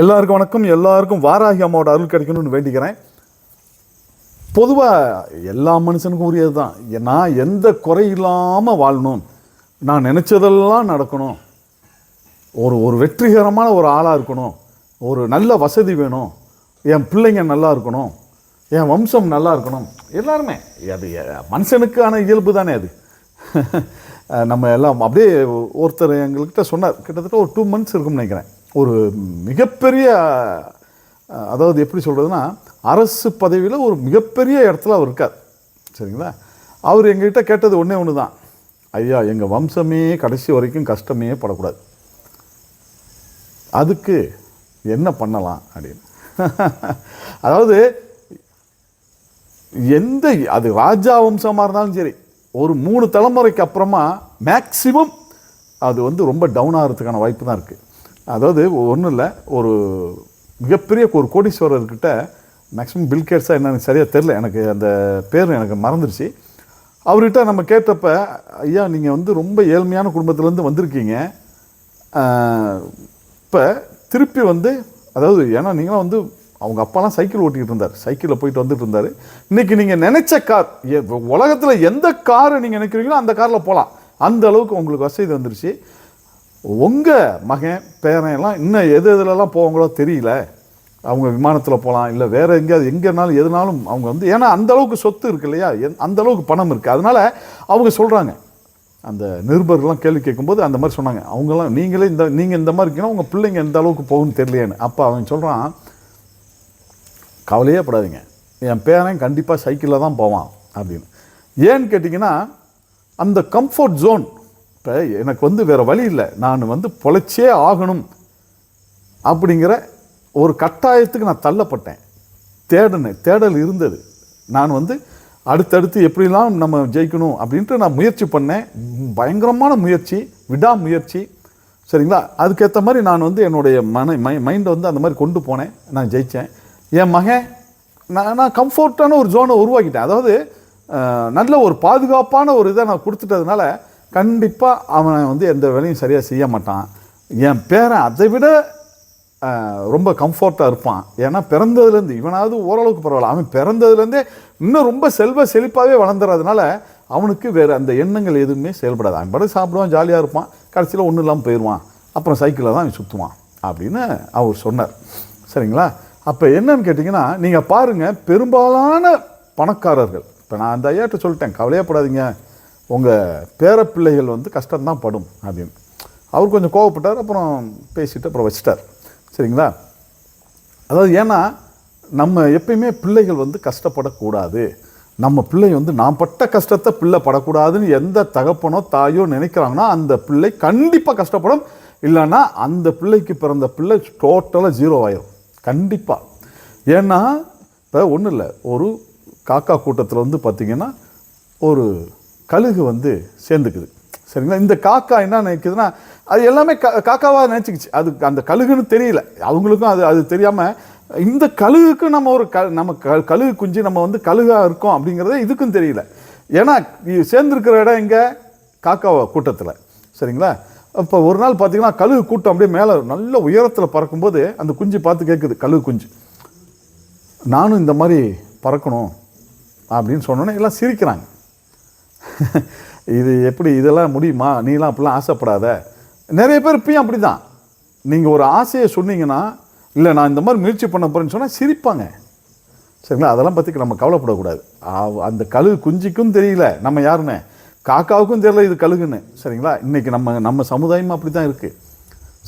எல்லாருக்கும் வணக்கம். எல்லாருக்கும் வாராகி அம்மாவோட அருள் கிடைக்கணும்னு வேண்டிக்கிறேன். பொதுவாக எல்லா மனுஷனுக்கும் உரியது தான். நான் எந்த குறை இல்லாமல் வாழணும், நான் நினச்சதெல்லாம் நடக்கணும், ஒரு வெற்றிகரமான ஒரு ஆளாக இருக்கணும், ஒரு நல்ல வசதி வேணும், என் பிள்ளைங்க நல்லா இருக்கணும், என் வம்சம் நல்லா இருக்கணும். எல்லாருமே அது மனுஷனுக்கான இயல்பு தானே அது. நம்ம எல்லாம் அப்படியே ஒருத்தர் எங்கள்கிட்ட சொன்னார், கிட்டத்தட்ட ஒரு 2 months இருக்கும்னு நினைக்கிறேன். ஒரு மிகப்பெரிய, அதாவது எப்படி சொல்கிறதுனா, அரசு பதவியில் ஒரு மிகப்பெரிய இடத்துல அவர் இருக்கார். சரிங்களா? அவர் எங்ககிட்ட கேட்டது ஒன்று தான், ஐயா எங்கள் வம்சமே கடைசி வரைக்கும் கஷ்டமே படக்கூடாது, அதுக்கு என்ன பண்ணலாம் அப்படின்னு. அதாவது அது ராஜா வம்சமாக இருந்தாலும் சரி, ஒரு 3 தலைமுறைக்கு அப்புறமா மேக்சிமம் அது ரொம்ப டவுன் ஆகிறதுக்கான வாய்ப்பு தான் இருக்குது. அதாவது ஒன்றும் இல்லை, ஒரு மிகப்பெரிய ஒரு கோடீஸ்வரர்கிட்ட, மேக்ஸிமம் பில்கேட்ஸாக என்னன்னு சரியாக தெரில, எனக்கு அந்த பேர் எனக்கு மறந்துடுச்சு. அவர்கிட்ட நம்ம கேட்டப்ப, ஐயா நீங்கள் ரொம்ப ஏழ்மையான குடும்பத்துலேருந்து வந்திருக்கீங்க, இப்போ திருப்பி அதாவது ஏன்னா நீங்களாம் அவங்க அப்பாலாம் சைக்கிள் ஓட்டிக்கிட்டு இருந்தார், சைக்கிளில் போயிட்டு வந்துட்டு இருந்தார். இன்றைக்கி நீங்கள் நினச்ச கார், உலகத்தில் எந்த காரை நீங்கள் நினைக்கிறீங்களோ அந்த காரில் போகலாம், அந்த அளவுக்கு உங்களுக்கு வசதி வந்துருச்சு. உங்கள் மகன் பேரன் எல்லாம் இன்னும் எதுலலாம் போவாங்களோ தெரியல, அவங்க விமானத்தில் போகலாம், இல்லை வேறு எங்கேயாவது எங்கேனாலும் எதுனாலும் அவங்க ஏன்னா அந்தளவுக்கு சொத்து இருக்குது இல்லையா, அந்தளவுக்கு பணம் இருக்குது. அதனால் அவங்க சொல்கிறாங்க, அந்த நிருபர்கள்லாம் கேள்வி கேட்கும்போது அந்த மாதிரி சொன்னாங்க, அவங்கெல்லாம் நீங்கள் இந்த மாதிரி இருக்கீங்கன்னா உங்கள் பிள்ளைங்க எந்த அளவுக்கு போகும்னு தெரியலையேன்னு. அப்போ அவன் சொல்கிறான், கவலையே படாதீங்க, என் பேரன் கண்டிப்பாக சைக்கிளில் தான் போவான் அப்படின்னு. ஏன்னு கேட்டிங்கன்னா, அந்த கம்ஃபர்ட் ஜோன், இப்போ எனக்கு வேறு வழி இல்லை, நான் பொழைச்சே ஆகணும் அப்படிங்கிற ஒரு கட்டாயத்துக்கு நான் தள்ளப்பட்டேன். தேடல் இருந்தது. நான் அடுத்தடுத்து எப்படிலாம் நம்ம ஜெயிக்கணும் அப்படின்ட்டு நான் முயற்சி பண்ணேன். பயங்கரமான முயற்சி, விடாமுயற்சி. சரிங்களா? அதுக்கேற்ற மாதிரி நான் என்னுடைய மைண்டை அந்த மாதிரி கொண்டு போனேன். நான் ஜெயித்தேன். என் மகன் நான் கம்ஃபர்ட்டான ஒரு ஜோனை உருவாக்கிட்டேன். அதாவது நல்ல ஒரு பாதுகாப்பான ஒரு இதை நான் கொடுத்துட்டதுனால கண்டிப்பாக அவன் எந்த வேலையும் சரியாக செய்ய மாட்டான். என் பேரன் அதை விட ரொம்ப கம்ஃபர்ட்டாக இருப்பான். ஏன்னா பிறந்ததுலேருந்து, இவனாவது ஓரளவுக்கு பரவாயில்ல, அவன் பிறந்ததுலேருந்தே இன்னும் ரொம்ப செல்வ செழிப்பாகவே வளர்ந்துறதுனால அவனுக்கு வேறு அந்த எண்ணங்கள் எதுவுமே செயல்படாது. அவன் படம் சாப்பிடுவான், ஜாலியாக இருப்பான், கடைசியில் ஒன்றும் இல்லாமல் போயிடுவான், அப்புறம் சைக்கிளில் தான் அவன் சுற்றுவான் அப்படின்னு அவர் சொன்னார். சரிங்களா? அப்போ என்னன்னு கேட்டிங்கன்னா, நீங்கள் பாருங்கள், பெரும்பாலான பணக்காரர்கள், இப்போ நான் அந்த ஐயாட்ட சொல்லிட்டேன், கவலையப்படாதீங்க, உங்கள் பேரப்பிள்ளைகள் கஷ்டம்தான் படும் அப்படின்னு. அவர் கொஞ்சம் கோவப்பட்டார், அப்புறம் பேசிட்டு அப்புறம் வச்சிட்டார். சரிங்களா? அதாவது ஏன்னா நம்ம எப்பயுமே பிள்ளைகள் கஷ்டப்படக்கூடாது, நம்ம பிள்ளை நான் பட்ட கஷ்டத்தை பிள்ளை படக்கூடாதுன்னு எந்த தகப்பனோ தாயோ நினைக்கிறாங்கன்னா அந்த பிள்ளை கண்டிப்பாக கஷ்டப்படும். இல்லைன்னா அந்த பிள்ளைக்கு பிறந்த பிள்ளை டோட்டலாக 0 ஆயிரும் கண்டிப்பாக. ஏன்னா இப்போ ஒன்றும் இல்லை, ஒரு காக்கா கூட்டத்தில் பார்த்திங்கன்னா ஒரு கழுகு சேர்ந்துக்குது. சரிங்களா? இந்த காக்கா என்ன நினைக்குதுன்னா, அது எல்லாமே காக்காவாக நினச்சிக்கிச்சு, அது அந்த கழுகுன்னு தெரியல அவங்களுக்கும். அது தெரியாமல் இந்த கழுகுக்கு நம்ம நம்ம கழுகு குஞ்சு நம்ம கழுகாக இருக்கோம் அப்படிங்கிறதே இதுக்கும் தெரியல. ஏன்னா சேர்ந்துருக்கிற இடம் எங்கே? காக்கா கூட்டத்தில். சரிங்களா? இப்போ ஒரு நாள் பார்த்திங்கன்னா கழுகு கூட்டம் அப்படியே மேலே நல்ல உயரத்தில் பறக்கும்போது அந்த குஞ்சு பார்த்து கேட்குது, கழுகு குஞ்சு, நானும் இந்த மாதிரி பறக்கணும் அப்படின்னு சொன்னோன்னே எல்லாம் சிரிக்கிறாங்க. இது எப்படி, இதெல்லாம் முடியுமா, நீலாம் அப்படிலாம் ஆசைப்படாத. நிறைய பேர் இப்பயும் அப்படி தான். நீங்கள் ஒரு ஆசையை சொன்னீங்கன்னா, இல்லை நான் இந்த மாதிரி முயற்சி பண்ண போகிறேன்னு சொன்னால் சிரிப்பாங்க. சரிங்களா? அதெல்லாம் பற்றி நம்ம கவலைப்படக்கூடாது. அந்த கழுகு குஞ்சுக்கும் தெரியல நம்ம யாருன்னு, காக்காவுக்கும் தெரியல இது கழுகுன்னு. சரிங்களா? இன்றைக்கி நம்ம சமுதாயமும் அப்படி தான் இருக்குது.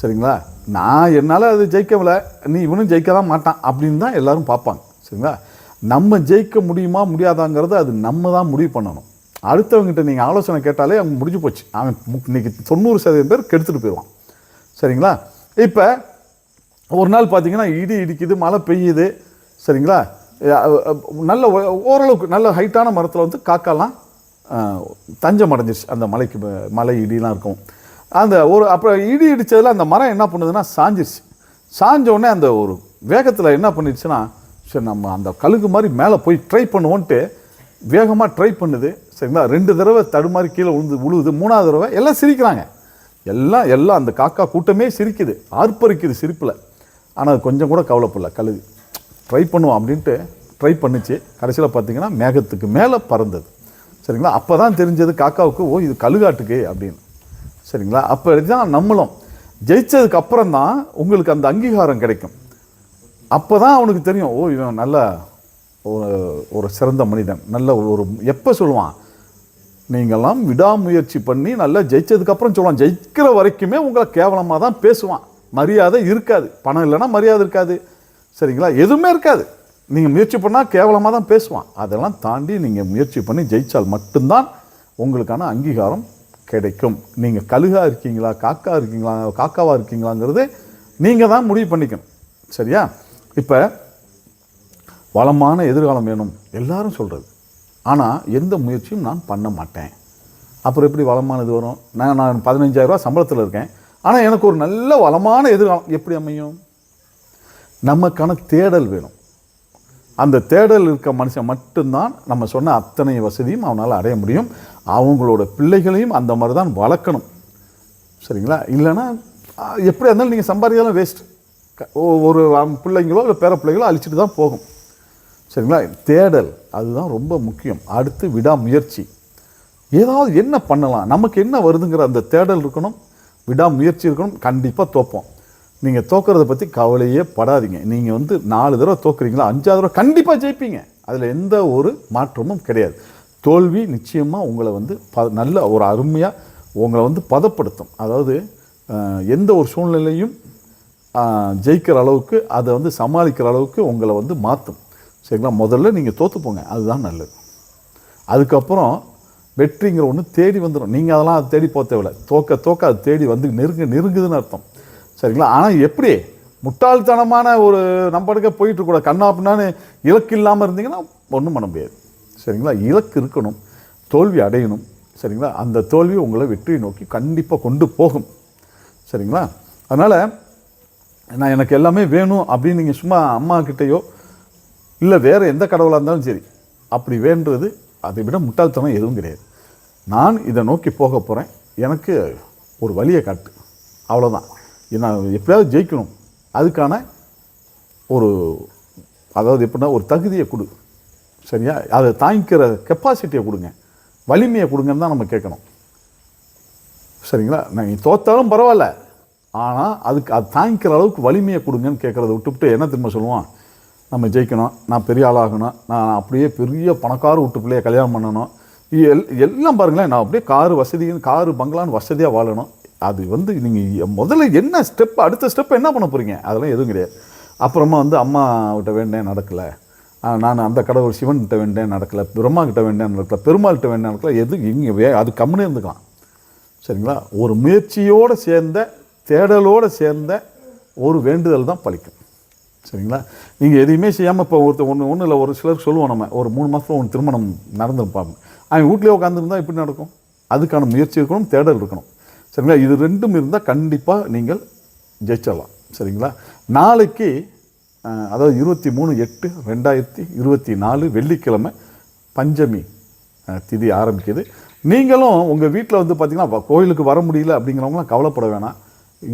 சரிங்களா? நான் என்னால் அது ஜெயிக்கவில்லை, நீ இவனும் ஜெயிக்க தான் மாட்டான் அப்படின்னு தான் எல்லோரும் பார்ப்பாங்க. சரிங்களா? நம்ம ஜெயிக்க முடியுமா முடியாதாங்கிறத அது நம்ம தான் முடிவு பண்ணணும். அடுத்தவங்ககிட்ட நீங்கள் ஆலோசனை கேட்டாலே அவங்க முடிஞ்சு போச்சு. அவன் இன்றைக்கி 90% பேர் கெடுத்துட்டு போயிடுவான். சரிங்களா? இப்போ ஒரு நாள் பார்த்தீங்கன்னா இடி இடிக்குது, மழை பெய்யுது. சரிங்களா? நல்ல ஓரளவுக்கு நல்ல ஹைட்டான மரத்தில் காக்காலாம் தஞ்சம் அடைஞ்சிருச்சு. அந்த மலை இடிலாம் இருக்கும். அப்புறம் இடி இடித்ததில் அந்த மரம் என்ன பண்ணுதுன்னா சாஞ்சிருச்சு. சாஞ்ச உடனே அந்த ஒரு வேகத்தில் என்ன பண்ணிடுச்சுன்னா, சரி நம்ம அந்த கழுகு மாதிரி மேலே போய் ட்ரை பண்ணுவோன்ட்டு வேகமாக ட்ரை பண்ணுது. சரிங்களா? 2 தடவை தடுமாறி கீழே விழுவுது. 3ஆவது தடவை எல்லாம் சிரிக்கிறாங்க. எல்லாம் அந்த காக்கா கூட்டமே சிரிக்குது, ஆர்ப்பரிக்குது சிரிப்பில். ஆனால் அது கொஞ்சம் கூட கவலைப்படல. கழுகு ட்ரை பண்ணுவோம் அப்படின்ட்டு ட்ரை பண்ணிச்சு. கடைசியில் பார்த்தீங்கன்னா மேகத்துக்கு மேலே பறந்தது. சரிங்களா? அப்போ தான் தெரிஞ்சது காக்காவுக்கு, ஓ இது கழுகாட்டுக்கு அப்படின்னு. சரிங்களா? அப்போ தான் நம்மளும் ஜெயிச்சதுக்கு அப்புறம் தான் உங்களுக்கு அந்த அங்கீகாரம் கிடைக்கும். அப்போ தான் அவனுக்கு தெரியும், ஓ இவன் நல்ல ஒரு சிறந்த மனிதன், நல்ல ஒரு எப்போ சொல்லுவான், நீங்கள்லாம் விடாமுயற்சி பண்ணி நல்லா ஜெயிச்சதுக்கப்புறம் சொல்லுவான். ஜெயிக்கிற வரைக்குமே உங்களை கேவலமாக தான் பேசுவான். மரியாதை இருக்காது. பணம் இல்லைன்னா மரியாதை இருக்காது. சரிங்களா? எதுவுமே இருக்காது. நீங்கள் முயற்சி பண்ணால் கேவலமாக தான் பேசுவான். அதெல்லாம் தாண்டி நீங்கள் முயற்சி பண்ணி ஜெயித்தால் மட்டும்தான் உங்களுக்கான அங்கீகாரம் கிடைக்கும். நீங்கள் கழுகாக இருக்கீங்களா, காக்காவாக இருக்கீங்களாங்கிறது நீங்கள் தான் முடிவு பண்ணிக்கணும். சரியா? இப்போ வளமான எதிர்காலம் வேணும் எல்லாரும் சொல்கிறது. ஆனால் எந்த முயற்சியும் நான் பண்ண மாட்டேன். அப்புறம் எப்படி வளமானது வரும்? நான் 15,000 ரூபா சம்பளத்தில் இருக்கேன், ஆனால் எனக்கு ஒரு நல்ல வளமான எதிர்காலம் எப்படி அமையும்? நமக்கான தேடல் வேணும். அந்த தேடல் இருக்க மனுஷன் மட்டும்தான் நம்ம சொன்ன அத்தனை வசதியும் அவனால் அடைய முடியும். அவங்களோட பிள்ளைகளையும் அந்த மாதிரி தான் வளர்க்கணும். சரிங்களா? இல்லைன்னா எப்படியா இருந்தாலும் நீங்கள் சம்பாதிக்கலாம் வேஸ்ட். ஒரு பிள்ளைங்களோ இல்லை பேர பிள்ளைகளோ அழிச்சிட்டு தான் போகும். சரிங்களா? தேடல் அதுதான் ரொம்ப முக்கியம். அடுத்து விடாமுயற்சி. ஏதாவது என்ன பண்ணலாம், நமக்கு என்ன வருதுங்கிற அந்த தேடல் இருக்கணும், விடாமுயற்சி இருக்கணும். கண்டிப்பாக தோப்போம். நீங்கள் தோக்கிறத பற்றி கவலையே படாதீங்க. நீங்கள் 4 தடவை தோக்குறீங்களா, 5ஆவது தடவை கண்டிப்பாக ஜெயிப்பீங்க. அதில் எந்த ஒரு மாற்றமும் கிடையாது. தோல்வி நிச்சயமாக உங்களை நல்ல ஒரு அருமையாக உங்களை பதப்படுத்தும். அதாவது எந்த ஒரு சூழ்நிலையும் ஜெயிக்கிற அளவுக்கு, அதை சமாளிக்கிற அளவுக்கு உங்களை மாற்றும். சரிங்களா? முதல்ல நீங்கள் தோற்றுப்போங்க, அதுதான் நல்லது. அதுக்கப்புறம் வெற்றிங்கிற ஒன்று தேடி வந்துடும். நீங்கள் அதெல்லாம் அது தேடி போக தேவையில்லை. தோக்க அது தேடி நெருங்குதுன்னு அர்த்தம். சரிங்களா? ஆனால் எப்படி முட்டாள்தனமான ஒரு நம்படுக்க போயிட்டுருக்கூட கண்ணா அப்படின்னான்னு இலக்கு இல்லாமல் இருந்தீங்கன்னா ஒன்றும் பண்ண முடியாது. சரிங்களா? இலக்கு இருக்கணும், தோல்வி அடையணும். சரிங்களா? அந்த தோல்வி உங்களை வெற்றியை நோக்கி கண்டிப்பாக கொண்டு போகும். சரிங்களா? அதனால் நான் எனக்கு எல்லாமே வேணும் அப்படின்னு நீங்கள் சும்மா அம்மா கிட்டேயோ இல்லை வேறு எந்த கடவுளாக இருந்தாலும் சரி அப்படி வேண்டுறது, அதை விட முட்டாள்தனம் எதுவும் கிடையாது. நான் இதை நோக்கி போக போகிறேன், எனக்கு ஒரு வழியை காட்டு, அவ்வளோதான். நான் எப்படியாவது ஜெயிக்கணும், அதுக்கான அதாவது எப்படின்னா ஒரு தகுதியை கொடு. சரியா? அதை தாங்கிக்கிற கெப்பாசிட்டியை கொடுங்க, வலிமையை கொடுங்கன்னு தான் நம்ம கேட்கணும். சரிங்களா? நீங்கள் தோத்தாலும் பரவாயில்ல, ஆனால் அது தாங்கிக்கிற அளவுக்கு வலிமையை கொடுங்கன்னு கேட்குறத விட்டுவிட்டு என்ன திரும்ப சொல்லுவான், நம்ம ஜெயிக்கணும், நான் பெரிய ஆளாகணும், நான் அப்படியே பெரிய பணக்கார வீட்டு பிள்ளையை கல்யாணம் பண்ணணும், எல்லாம் பாருங்களேன், நான் அப்படியே காரு பங்களான்னு வசதியாக வாழணும். அது நீங்கள் முதல்ல என்ன ஸ்டெப், அடுத்த ஸ்டெப் என்ன பண்ண போகிறீங்க? அதெல்லாம் எதுவும் கிடையாது. அப்புறமா அம்மாகிட்ட வேண்டேன் நடக்கலை, நான் அந்த கடவுள் சிவன்கிட்ட வேண்டேன் நடக்கலை, பிரம்மா கிட்ட வேண்டேன் நடக்கலை, பெருமாள்கிட்ட வேண்டேன் நடக்கலை, எது இங்கே அது கம்முனே இருந்துக்கலாம். சரிங்களா? ஒரு முயற்சியோடு சேர்ந்த தேடலோடு சேர்ந்த ஒரு வேண்டுதல் தான் பலிக்கும். சரிங்களா? நீங்கள் எதையுமே செய்யாமல் இப்போ ஒன்றும் இல்லை, ஒரு சிலர் சொல்லுவோம், நம்ம ஒரு 3 மாதத்தில் ஒன்று திருமணம் நடந்துருப்பாங்க, அவன் வீட்லேயே உட்காந்துருந்தா எப்படி நடக்கும்? அதுக்கான முயற்சி இருக்கணும், தேடல் இருக்கணும். சரிங்களா? இது ரெண்டும் இருந்தால் கண்டிப்பாக நீங்கள் ஜெயிச்சிடலாம். சரிங்களா? நாளைக்கு அதாவது 23/8/2024 வெள்ளிக்கிழமை பஞ்சமி திதி ஆரம்பிக்குது. நீங்களும் உங்கள் வீட்டில் பார்த்திங்கன்னா கோயிலுக்கு வர முடியல அப்படிங்கிறவங்களாம் கவலைப்பட வேணாம்.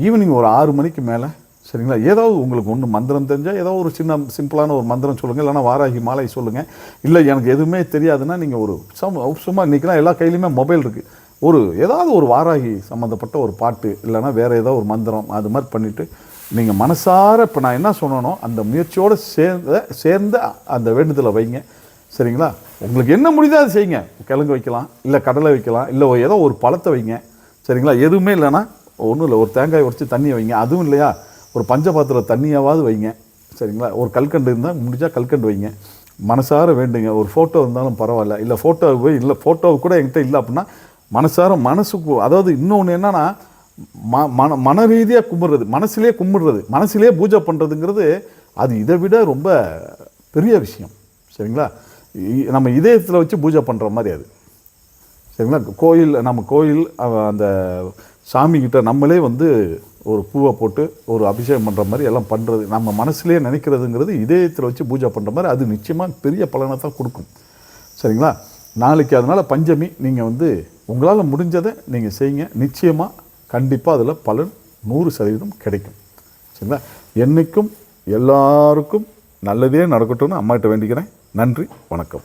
ஈவினிங் ஒரு 6 மணிக்கு மேலே, சரிங்களா, ஏதாவது உங்களுக்கு ஒன்று மந்திரம் தெரிஞ்சால் ஏதோ ஒரு சிம்பிளான ஒரு மந்திரம் சொல்லுங்கள், இல்லைனா வாராகி மாலை சொல்லுங்கள். இல்லை எனக்கு எதுவுமே தெரியாதுன்னா நீங்கள் ஒரு சும்மா இன்றைக்கெலாம் எல்லா கையிலையுமே மொபைல் இருக்குது, ஏதாவது ஒரு வாராகி சம்மந்தப்பட்ட ஒரு பாட்டு இல்லைனா வேறு ஏதோ ஒரு மந்திரம் அது மாதிரி பண்ணிவிட்டு நீங்கள் மனசார இப்போ நான் என்ன சொன்னனோ அந்த முயற்சியோடு சேர்ந்த அந்த வேண்டுதலை வைங்க. சரிங்களா? உங்களுக்கு என்ன முடியுதோ அதை செய்யுங்க. கிழங்கு வைக்கலாம், இல்லை கடலை வைக்கலாம், இல்லை ஏதோ ஒரு பழத்தை வைங்க. சரிங்களா? எதுவுமே இல்லைன்னா ஒன்றும் இல்லை, ஒரு தேங்காய் உடைச்சி தண்ணியை வைங்க. அதுவும் இல்லையா, ஒரு பஞ்சபாத்திரம் தண்ணியாவது வைங்க. சரிங்களா? ஒரு கல்கண்டு இருந்தால் முடிஞ்சால் கல்கண்டு வைங்க. மனசார வேண்டுங்க. ஒரு ஃபோட்டோ இருந்தாலும் பரவாயில்ல, இல்லை ஃபோட்டோ இல்லை ஃபோட்டோ கூட என்கிட்ட இல்லை அப்படின்னா மனசார மனசுக்கு, அதாவது இன்னொன்று என்னன்னா மன ரீதியாக கும்பிட்றது, மனசுலேயே கும்பிடுறது, மனசுலேயே பூஜை பண்ணுறதுங்கிறது அது இதை விட ரொம்ப பெரிய விஷயம். சரிங்களா? நம்ம இதயத்தில் வச்சு பூஜை பண்ணுற மாதிரி அது. சரிங்களா? நம்ம கோயில் அந்த சாமிக்கிட்ட நம்மளே ஒரு பூவை போட்டு ஒரு அபிஷேகம் பண்ணுற மாதிரி எல்லாம் பண்ணுறது, நம்ம மனசுலேயே நினைக்கிறதுங்கிறது இதயத்தில் வச்சு பூஜை பண்ணுற மாதிரி அது நிச்சயமாக பெரிய பலனை தான் கொடுக்கும். சரிங்களா? நாளைக்கு அதனால் பஞ்சமி, நீங்கள் உங்களால் முடிஞ்சதை நீங்கள் செய்யுங்க. நிச்சயமாக கண்டிப்பாக அதில் பலன் 100% கிடைக்கும். சரிங்களா? என்றைக்கும் எல்லாருக்கும் நல்லதே நடக்கட்டும்னு அம்மாகிட்ட வேண்டிக்கிறேன். நன்றி, வணக்கம்.